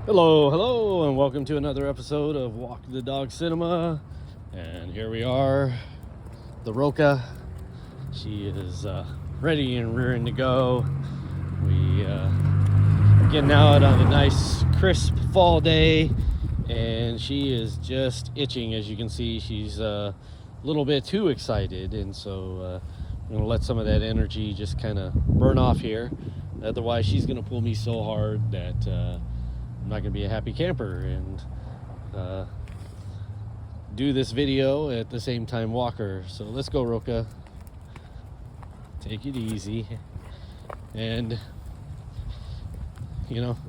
Hello, and welcome to another episode of Walk the Dog Cinema. And here we are, the Roca. She is ready and rearing to go. We are getting out on a nice, crisp fall day, and she is just itching. As you can see, she's a little bit too excited, and so I'm going to let some of that energy just kind of burn off here. Otherwise, she's going to pull me so hard that I'm not going to be a happy camper and do this video at the same time walk her. So let's go, Roca. Take it easy. And,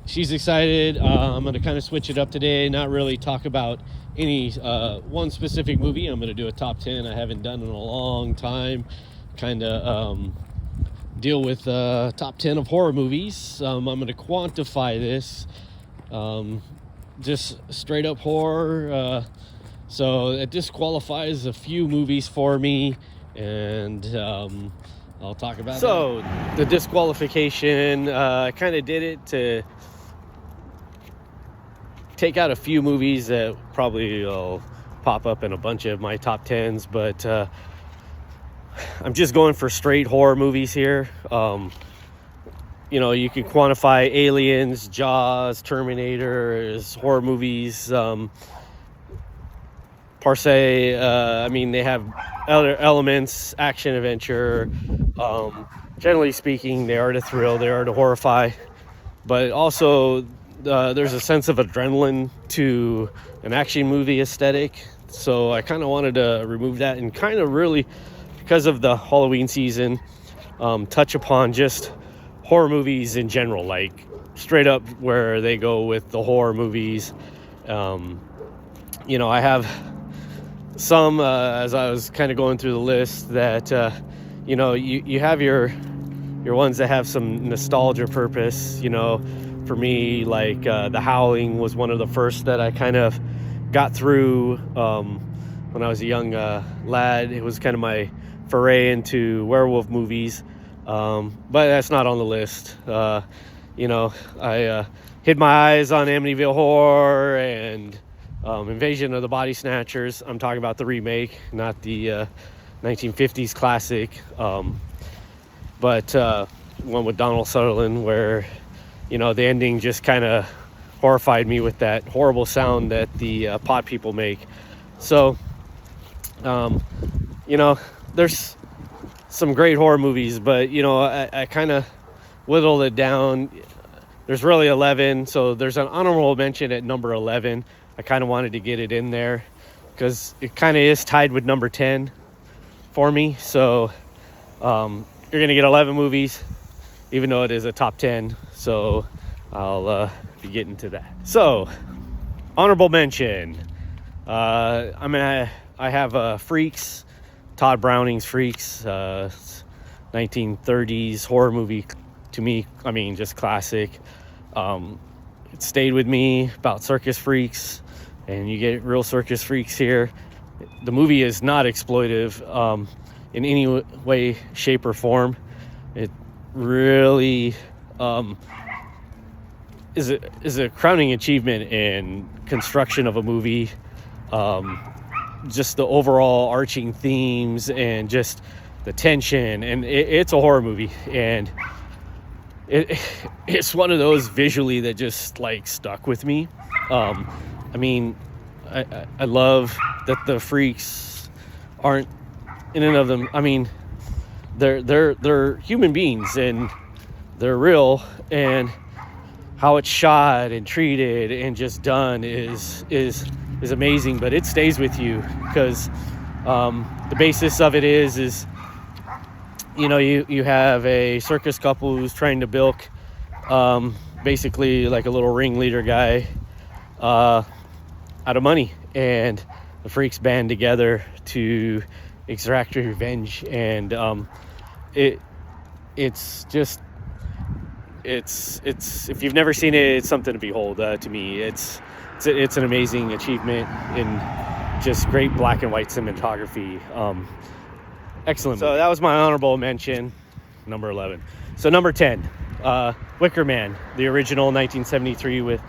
she's excited. I'm going to kind of switch it up today, not really talk about any one specific movie. I'm going to do a top 10 I haven't done in a long time. Kind of deal with top 10 of horror movies. I'm going to quantify this. Just straight up horror. So it disqualifies a few movies for me, and I'll talk about that. The disqualification, I kind of did it to take out a few movies that probably will pop up in a bunch of my top 10s, but I'm just going for straight horror movies here. You can quantify Aliens, Jaws, Terminator as horror movies. Per se, they have other elements, action, adventure. Generally speaking, they are to thrill, they are to horrify. But also, there's a sense of adrenaline to an action movie aesthetic. So I kind of wanted to remove that and kind of really, because of the Halloween season, touch upon just horror movies in general, like straight up where they go with the horror movies. I have some, as I was kind of going through the list, that you have your ones that have some nostalgia purpose. For me, like The Howling was one of the first that I kind of got through when I was a young lad. It was kind of my foray into werewolf movies. But that's not on the list. I hid my eyes on Amityville Horror and Invasion of the Body Snatchers. I'm talking about the remake, not the 1950s classic. But one with Donald Sutherland, where the ending just kind of horrified me with that horrible sound that the pot people make. So there's some great horror movies, but I kind of whittled it down. There's really 11, so there's an honorable mention at number 11. I kind of wanted to get it in there because it kind of is tied with number 10 for me. So you're gonna get 11 movies, even though it is a top 10. So I'll be getting to that. So honorable mention. I have Freaks. Todd Browning's Freaks, 1930s horror movie. To me, just classic. It stayed with me, about circus freaks, and you get real circus freaks here. The movie is not exploitive in any way, shape, or form. It really is a crowning achievement in construction of a movie. Just the overall arching themes and just the tension, and it's a horror movie, and it's one of those visually that just like stuck with me. I love that the freaks aren't in and of them. They're human beings and they're real, and how it's shot and treated and just done is amazing, but it stays with you because the basis of it is you have a circus couple who's trying to bilk basically like a little ringleader guy out of money, and the freaks band together to extract revenge, and it's if you've never seen it, it's something to behold. To me, it's an amazing achievement in just great black and white cinematography. Excellent. So that was my honorable mention, number 11. So number 10, Wicker Man, the original 1973 with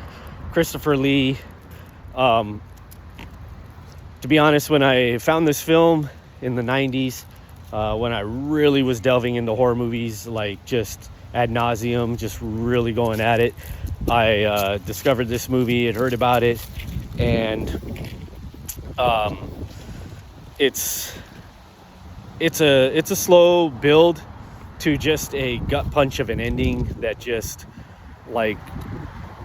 Christopher Lee. To be honest, when I found this film in the 90s, when I really was delving into horror movies, like just ad nauseum, just really going at it, I discovered this movie and heard about it, and it's a slow build to just a gut punch of an ending that just like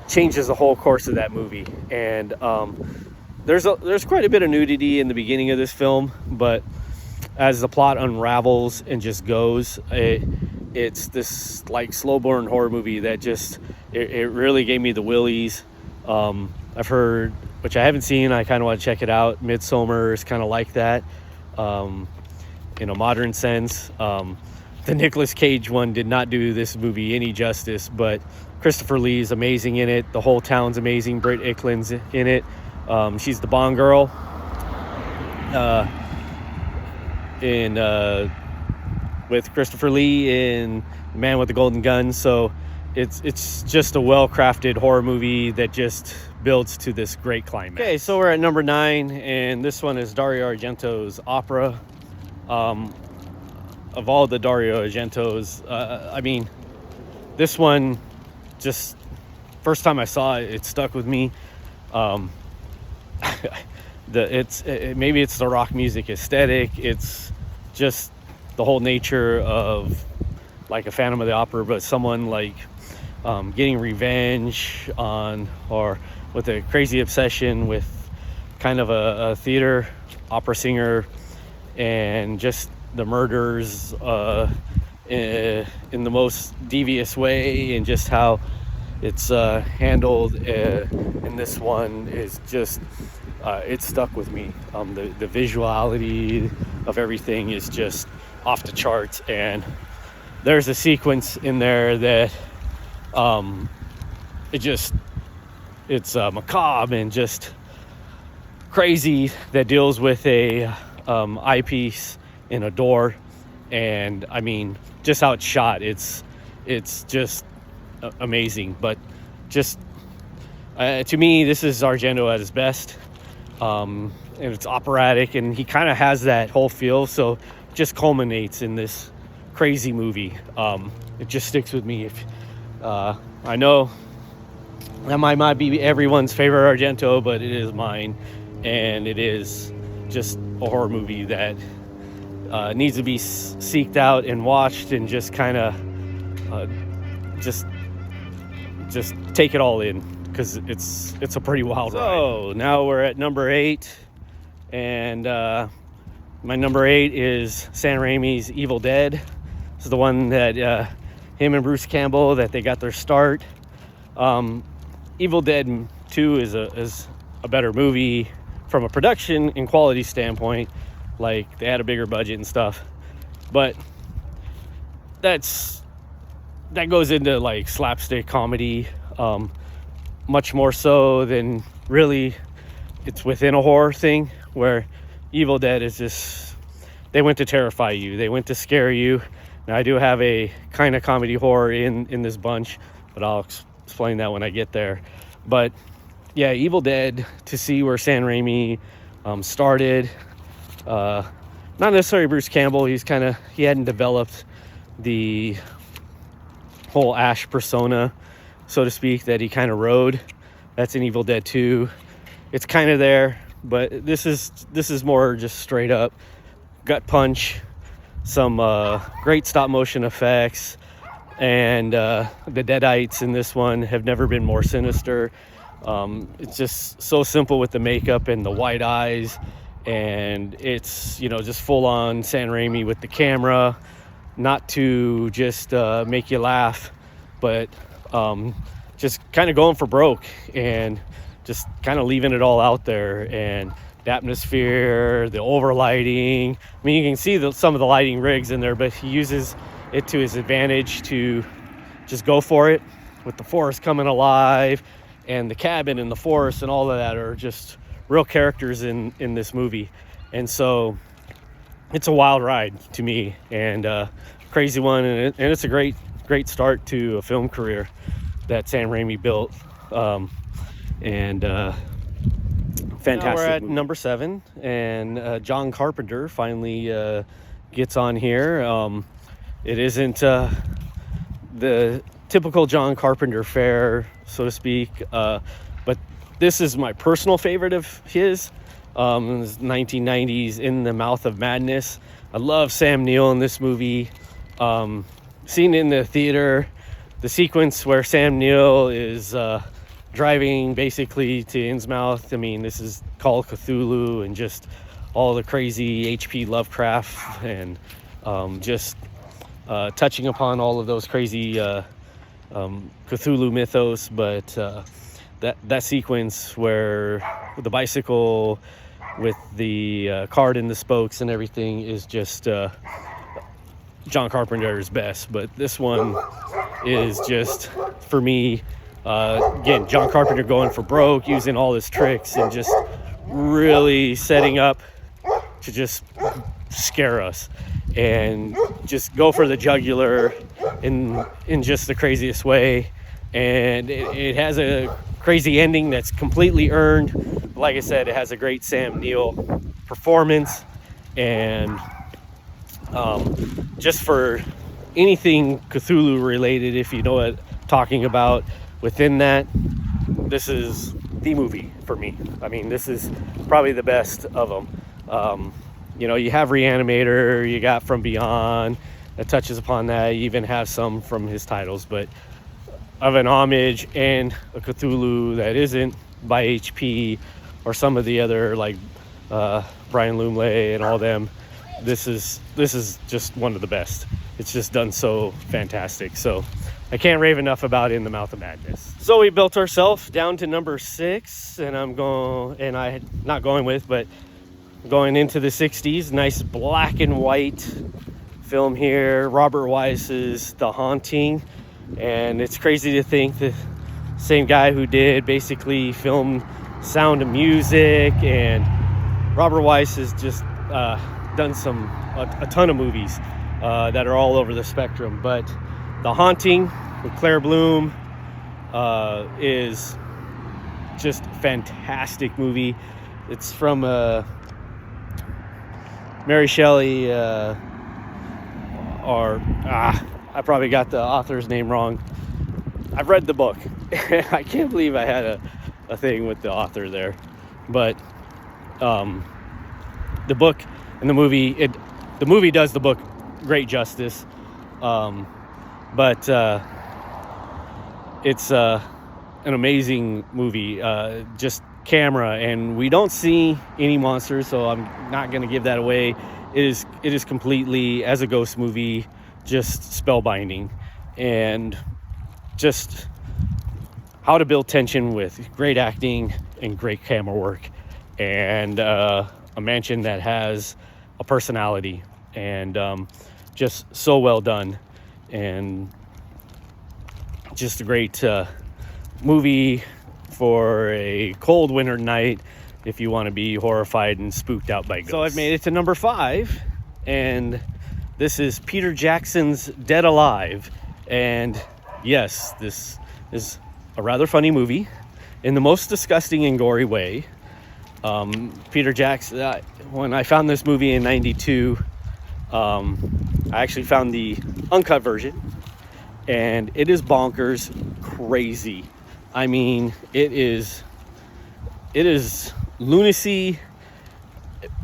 changes the whole course of that movie. And there's quite a bit of nudity in the beginning of this film, but as the plot unravels and just goes, it's this like slow burn horror movie that just it really gave me the willies. I've heard, which I haven't seen, I kind of want to check it out. Midsommar is kind of like that, in a modern sense. The Nicolas Cage one did not do this movie any justice, but Christopher Lee is amazing in it. The whole town's amazing. Britt Eklund's in it. She's the Bond girl. With Christopher Lee in Man with the Golden Gun. So it's just a well-crafted horror movie that just builds to this great climax. Okay, so we're at number 9, and this one is Dario Argento's Opera. Of all the Dario Argentos, I mean, this one, just first time I saw it, it stuck with me. Maybe it's the rock music aesthetic. It's just the whole nature of like a Phantom of the Opera, but someone like getting revenge on, or with a crazy obsession with kind of a theater opera singer, and just the murders in the most devious way, and just how it's handled in this one is just it stuck with me. The visuality of everything is just off the charts, and there's a sequence in there that it's macabre and just crazy, that deals with a eyepiece in a door. And I mean, just how it's shot, it's just amazing. But just to me, this is Argento at his best. And it's operatic, and he kind of has that whole feel, so it just culminates in this crazy movie. It just sticks with me. I know that might not be everyone's favorite Argento, but it is mine, and it is just a horror movie that needs to be seeked out and watched, and just kind of just take it all in, because it's a pretty wild ride. So now we're at number 8, and my number 8 is Sam Raimi's Evil Dead. This is the one that him and Bruce Campbell, that they got their start. Evil Dead 2 is a better movie from a production and quality standpoint. Like, they had a bigger budget and stuff, but that goes into like slapstick comedy, much more so than really it's within a horror thing, where Evil Dead is just, they went to terrify you, they went to scare you. Now, I do have a kind of comedy horror in this bunch, but I'll explain that when I get there. But yeah, Evil Dead, to see where Sam Raimi started, not necessarily Bruce Campbell, he hadn't developed the whole Ash persona, so to speak, that he kind of rode. That's in Evil Dead 2. It's kind of there, but this is more just straight up gut punch, some great stop motion effects, and the Deadites in this one have never been more sinister. It's just so simple with the makeup and the white eyes, and it's, just full on Sam Raimi with the camera, not to just make you laugh, but just kind of going for broke and just kind of leaving it all out there. And the atmosphere, the overlighting, I mean, you can see some of the lighting rigs in there, but he uses it to his advantage to just go for it, with the forest coming alive, and the cabin and the forest and all of that are just real characters in this movie. And so it's a wild ride to me, and crazy one, and it's a great start to a film career that Sam Raimi built. And fantastic. Now we're at movie. Number 7, and John Carpenter finally gets on here. It isn't the typical John Carpenter fare, so to speak, but this is my personal favorite of his. 1990s In the Mouth of Madness. I love Sam Neill in this movie. Seen in the theater, the sequence where Sam Neill is driving basically to Innsmouth. I mean, this is Call of Cthulhu and just all the crazy H.P. Lovecraft, and just touching upon all of those crazy Cthulhu mythos. But that sequence where the bicycle with the cart and the spokes and everything is just John Carpenter's best. But this one is just, for me, again, John Carpenter going for broke, using all his tricks and just really setting up to just scare us and just go for the jugular in just the craziest way. And it has a crazy ending that's completely earned. Like I said, it has a great Sam Neill performance, and just for anything Cthulhu related, if you know what I'm talking about, within that, this is the movie for me. I mean, this is probably the best of them. You have Reanimator, you got From Beyond that touches upon that. You even have some from his titles, but of an homage and a Cthulhu that isn't by HP or some of the other, like Brian Lumley and all them, this is just one of the best. It's just done so fantastic. So I can't rave enough about In the Mouth of Madness. So we built ourselves down to number 6, and going into the 60s. Nice black and white film here. Robert Weiss's The Haunting. And it's crazy to think the same guy who did basically film Sound of Music, and Robert Weiss has just done a ton of movies that are all over the spectrum. But The Haunting with Claire Bloom is just a fantastic movie. It's from Mary Shelley, I probably got the author's name wrong. I've read the book. I can't believe I had a thing with the author there. But the book and the movie, the movie does the book great justice. But it's an amazing movie. Just camera, and we don't see any monsters, so I'm not going to give that away. It is completely, as a ghost movie, just spellbinding, and just how to build tension with great acting and great camera work, and a mansion that has a personality, and just so well done, and just a great movie for a cold winter night if you want to be horrified and spooked out by ghosts. So I've made it to number 5, and this is Peter Jackson's Dead Alive. And yes, this is a rather funny movie in the most disgusting and gory way. Peter Jackson, when I found this movie in 92, I actually found the uncut version, and it is bonkers crazy. I mean, it is lunacy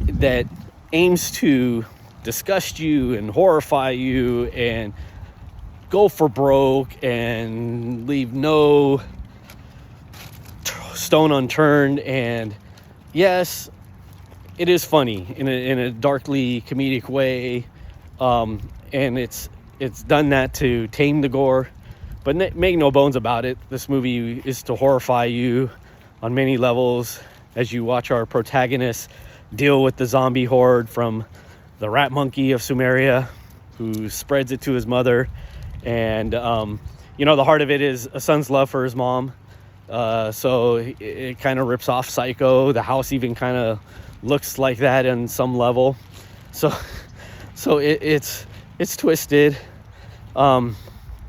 that aims to disgust you and horrify you and go for broke and leave no stone unturned. And yes, it is funny in a darkly comedic way, and it's done that to tame the gore. But make no bones about it, this movie is to horrify you on many levels as you watch our protagonist deal with the zombie horde from the rat monkey of Sumeria, who spreads it to his mother. And, the heart of it is a son's love for his mom. So it kind of rips off Psycho. The house even kind of looks like that in some level. So it's twisted.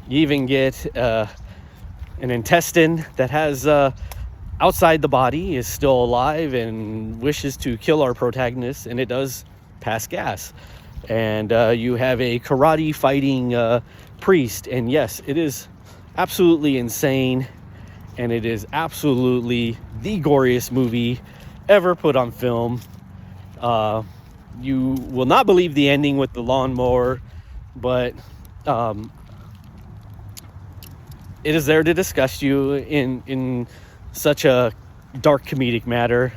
You even get an intestine that has outside the body is still alive and wishes to kill our protagonist, and it does pass gas. And you have a karate fighting priest, and yes, it is absolutely insane, and it is absolutely the goriest movie ever put on film. You will not believe the ending with the lawnmower, but it is there to disgust you in such a dark comedic matter.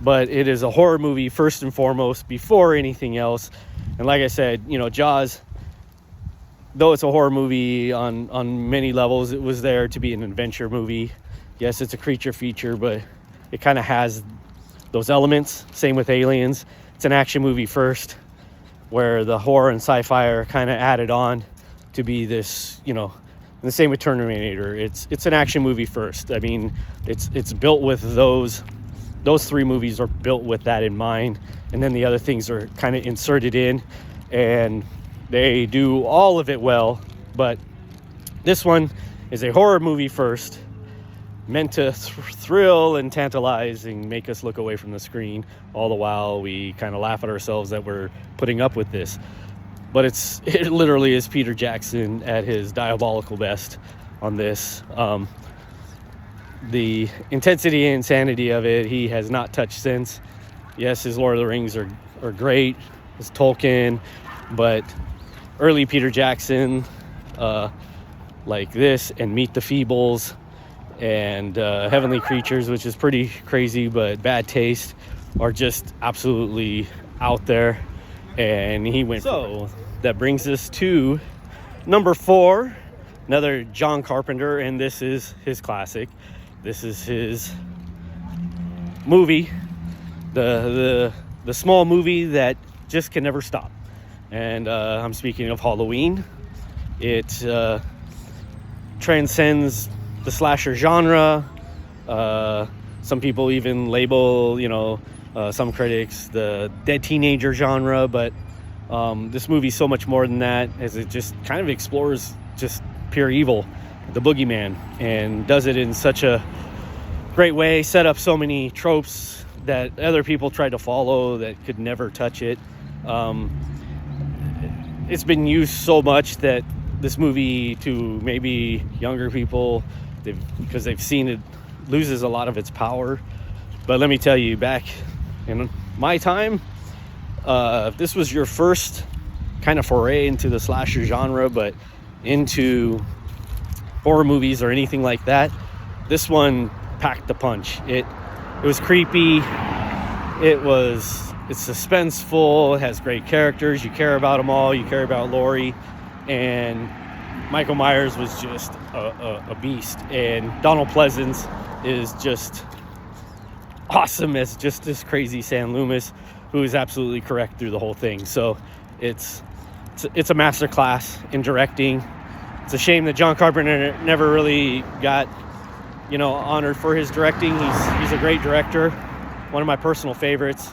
But it is a horror movie first and foremost, before anything else. And like I said, Jaws, though it's a horror movie on many levels, it was there to be an adventure movie. Yes, it's a creature feature, but it kind of has those elements. Same with Aliens. It's an action movie first, where the horror and sci-fi are kind of added on to be this, and the same with Terminator. It's an action movie first. I mean, it's built with those three movies are built with that in mind, and then the other things are kind of inserted in, and they do all of it well. But this one is a horror movie first, meant to thrill and tantalize and make us look away from the screen, all the while we kind of laugh at ourselves that we're putting up with this. But it literally is Peter Jackson at his diabolical best on this. The intensity and insanity of it, he has not touched since. Yes, his Lord of the Rings are great, his Tolkien, but early Peter Jackson, like this, and Meet the Feebles, and Heavenly Creatures, which is pretty crazy, but bad taste, are just absolutely out there. And he went. So that brings us to number 4, another John Carpenter, and this is his classic. This is his movie, the small movie that just can never stop. And I'm speaking of Halloween. It transcends the slasher genre. Some people even label, some critics, the dead teenager genre. But this movie's so much more than that, as it just kind of explores just pure evil, the boogeyman, and does it in such a great way. Set up so many tropes that other people tried to follow that could never touch it. It's been used so much that this movie, to maybe younger people, because they've seen it, loses a lot of its power. But let me tell you, back in my time, if this was your first kind of foray into the slasher genre, but into horror movies or anything like that, this one packed the punch. It was creepy. It's suspenseful. It has great characters. You care about them all. You care about Laurie, and Michael Myers was just a beast, and Donald Pleasance is just awesome as just this crazy Sam Loomis, who is absolutely correct through the whole thing. So it's a masterclass in directing. It's a shame that John Carpenter never really got, honored for his directing. He's a great director, one of my personal favorites,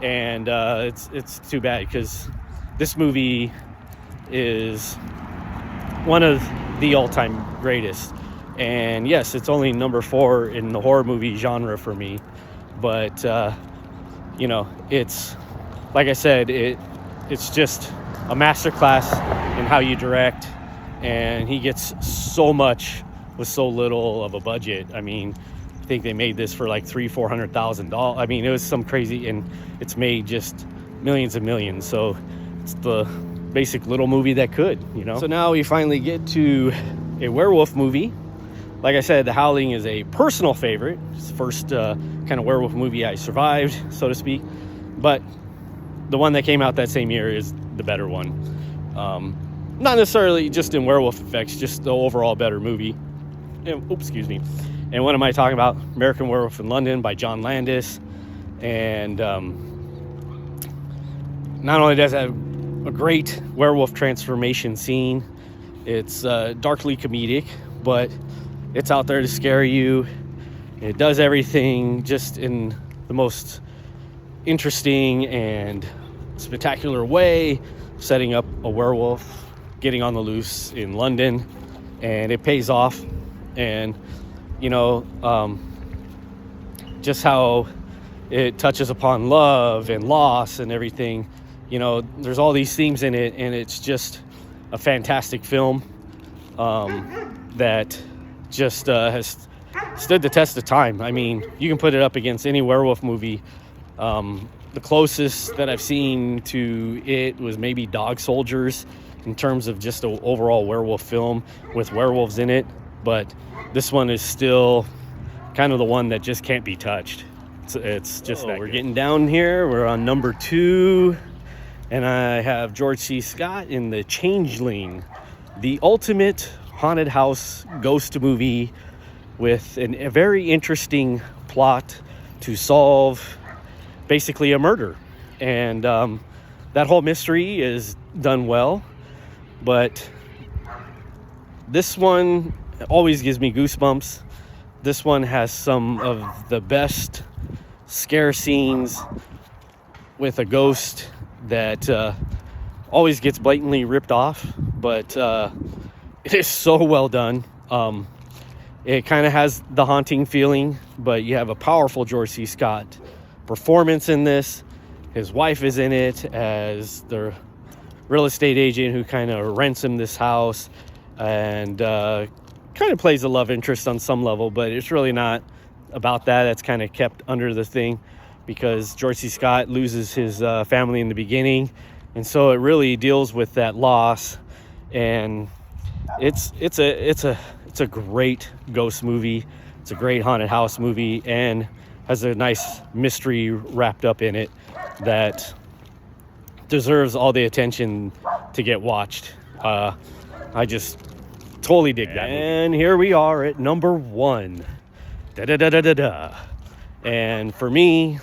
and it's too bad, because this movie is one of the all-time greatest. And yes, it's only number 4 in the horror movie genre for me, but it's, like I said, it's just a masterclass in how you direct, and he gets so much with so little of a budget. I mean, I think they made this for like $300,000-$400,000. I mean, it was some crazy, and it's made just millions and millions. So it's the basic little movie that could, So now we finally get to a werewolf movie. Like I said, The Howling is a personal favorite. It's the first kind of werewolf movie I survived, so to speak. But the one that came out that same year is the better one. Not necessarily just in werewolf effects, just the overall better movie. Excuse me. And what am I talking about? American Werewolf in London by John Landis. And not only does it have a great werewolf transformation scene, it's darkly comedic, but it's out there to scare you. It does everything just in the most interesting and spectacular way, setting up a werewolf getting on the loose in London, and it pays off. And just how it touches upon love and loss and everything. You know, there's all these themes in it, and it's just a fantastic film that just has stood the test of time. I mean, you can put it up against any werewolf movie. The closest that I've seen to it was maybe Dog Soldiers in terms of just an overall werewolf film with werewolves in it. But this one is still kind of the one that just can't be touched. It's just that we're getting down here. We're on number 2. And I have George C. Scott in The Changeling, the ultimate haunted house ghost movie with a very interesting plot to solve basically a murder. And that whole mystery is done well. But this one always gives me goosebumps. This one has some of the best scare scenes with a ghost that always gets blatantly ripped off, but it is so well done. It kind of has the haunting feeling, but you have a powerful George C. Scott performance in this. His wife is in it as the real estate agent who kind of rents him this house, and kind of plays a love interest on some level, but it's really not about that. It's kind of kept under the thing because George C. Scott loses his family in the beginning, and so it really deals with that loss. And it's a great ghost movie. It's a great haunted house movie, and has a nice mystery wrapped up in it that deserves all the attention to get watched. I just totally dig that movie. And here we are at number 1. And for me,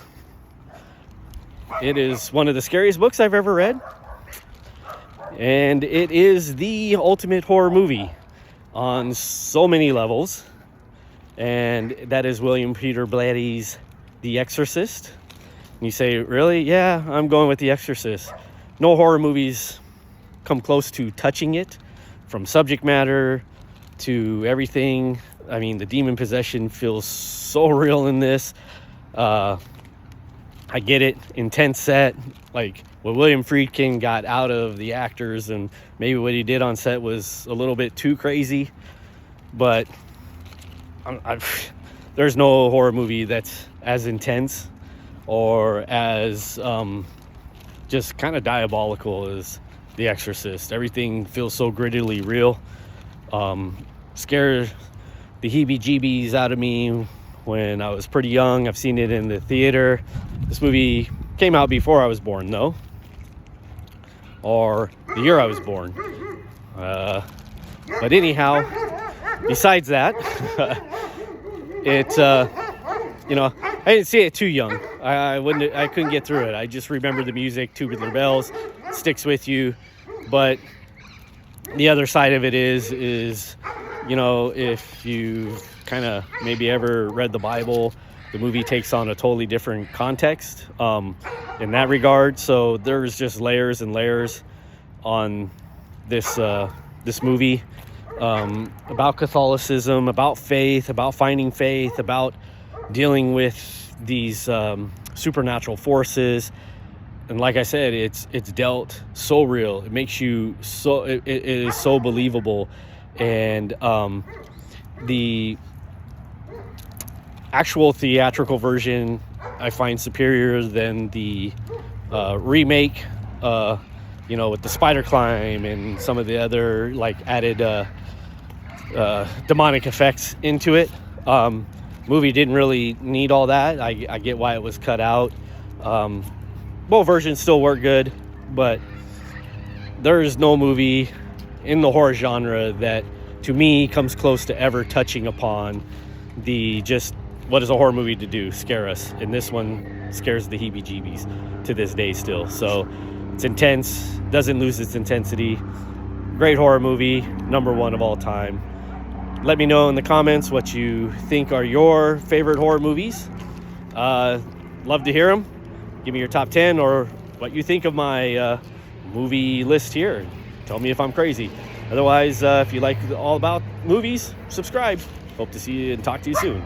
it is one of the scariest books I've ever read. And it is the ultimate horror movie on so many levels. And that is William Peter Blatty's The Exorcist. And you say, really? Yeah, I'm going with The Exorcist. No horror movies come close to touching it, from subject matter to everything. I mean, the demon possession feels so real in this. I get it. Intense set. Like what William Friedkin got out of the actors, and maybe what he did on set was a little bit too crazy. But there's no horror movie that's as intense or as just kind of diabolical as The Exorcist. Everything feels so grittily real. Scared the heebie-jeebies out of me when I was pretty young. I've seen it in the theater. This movie came out before I was born, though, or the year I was born. But anyhow, besides that, I didn't see it too young. I couldn't get through it. I just remember the music, Tubular Bells, sticks with you. But the other side of it is if you've kind of maybe ever read the Bible, the movie takes on a totally different context in that regard. So there's just layers and layers on this movie about Catholicism, about faith, about finding faith, about dealing with these supernatural forces. And like I said, it's dealt so real. It makes you so it is so believable. And the actual theatrical version I find superior than the remake, with the spider climb and some of the other added demonic effects into it. Movie didn't really need all that. I get why it was cut out. Both versions still work good, but there is no movie in the horror genre that to me comes close to ever touching upon what is a horror movie to do? Scare us. And this one scares the heebie-jeebies to this day still. So it's intense, doesn't lose its intensity. Great horror movie, number 1 of all time. Let me know in the comments what you think are your favorite horror movies. Love to hear them. Give me your top 10 or what you think of my movie list here. Tell me if I'm crazy. Otherwise, if you like all about movies, subscribe. Hope to see you and talk to you soon.